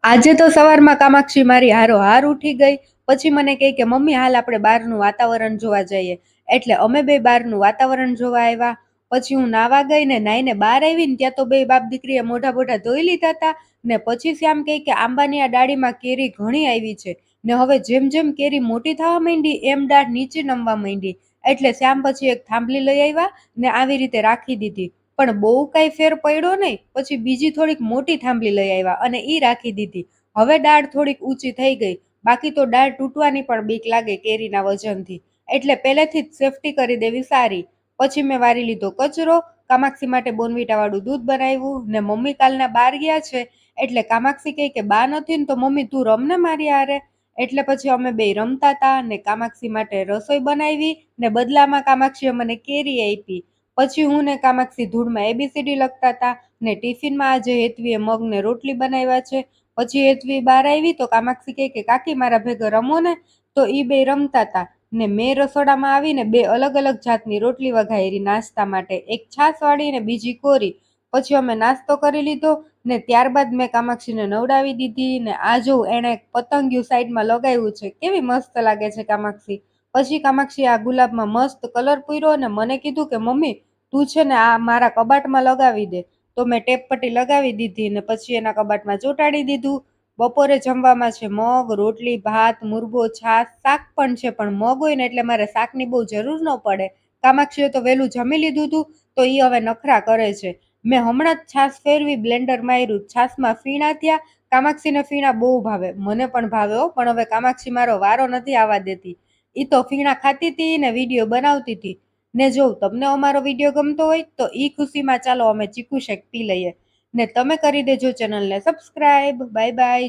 આજે તો સવારમાં કામાક્ષી મારી હારોહાર ઉઠી ગઈ. પછી મને કહે કે મમ્મી હાલ આપણે બહારનું વાતાવરણ જોવા જઈએ. એટલે અમે બે બહારનું વાતાવરણ જોવા આવ્યા. પછી હું નાવા ગઈ ને નાઈને બહાર આવી ને ત્યાં તો બે બાપ દીકરીએ મોઢા બોઢા ધોઈ લીધા હતા. ને પછી શ્યામ કહે કે આંબાની આ ડાળીમાં કેરી ઘણી આવી છે ને હવે જેમ જેમ કેરી મોટી થવા માંડી એમ ડાળ નીચે નમવા માંડી. એટલે શ્યામ પછી એક થાંભલી લઈ આવ્યા ને આવી રીતે રાખી દીધી. પણ બહુ કઈ ફેર પડ્યો નહીં. પછી બીજી થોડીક મોટી થાંભલી લઈ આવ્યા અને ઈ રાખી દીધી. હવે દાળ થોડીક ઊંચી થઈ ગઈ. બાકી તો દાળ તૂટવાની પણ બીક લાગે કેરીના વજનથી. એટલે પહેલેથી જ સેફટી કરી દેવી સારી. પછી મેં વારી લીધો કચરો. કામાક્ષી માટે બોર્નવિટા વાળું દૂધ બનાવ્યું ને મમ્મી કાલના બહાર ગયા છે. એટલે કામાક્ષી કહે કે બા નથી ને તો મમ્મી તું રમને મારી હારે. એટલે પછી અમે બે રમતા હતા ને કામાક્ષી માટે રસોઈ બનાવી ને બદલામાં કામાક્ષીએ મને કેરી આપી. પછી હું ને કામાક્ષી ધૂળમાં એબીસીડી લખતા હતા ને ટિફિનમાં આજે હેતવીએ મગ ને રોટલી બનાવ્યા છે. પછી હેતવી બહાર આવી તો કામાક્ષી કહે કે કાકી મારા ભેગા રમો ને. તો ઈ બે રમતા હતા ને મેં રસોડામાં આવીને બે અલગ અલગ જાતની રોટલી વઘારી નાસ્તા માટે, એક છાશવાળી ને બીજી કોરી. પછી અમે નાસ્તો કરી લીધો ને ત્યારબાદ મેં કામાક્ષીને નવડાવી દીધી ને આ જો એણે પતંગિયું સાઈડમાં લગાવ્યું છે, કેવી મસ્ત લાગે છે કામાક્ષી. પછી કામાક્ષી આ ગુલાબમાં મસ્ત કલર પૂર્યો ને મને કીધું કે મમ્મી તું છે ને આ મારા કબાટમાં લગાવી દે. તો મેં ટેપ પટ્ટી લગાવી દીધી ને પછી એના કબાટમાં ચોંટાડી દીધું. બપોરે જમવામાં છે મગ, રોટલી, ભાત, મુરગો, છાશ, શાક પણ છે. પણ મગ હોય ને એટલે મારે શાકની બહુ જરૂર ન પડે. કામાક્ષીએ તો વહેલું જમી લીધું હતું તો એ હવે નખરા કરે છે. મેં હમણાં જ છાશ ફેરવી બ્લેન્ડર માર્યું, છાશમાં ફીણા થયા. કામાક્ષીને ફીણા બહુ ભાવે, મને પણ ભાવે હો, પણ હવે કામાક્ષી મારો વારો નથી આવવા દેતી. ઈ તો ફીણા ખાતી હતી ને વિડીયો બનાવતી હતી. ને જો તમને અમારો વિડીયો ગમતો હોય તો ઈ ખુશીમાં ચાલો અમે ચીકુ શેક પી લઈએ. ને તમે કરી દેજો ચેનલને સબસ્ક્રાઇબ. Bye bye.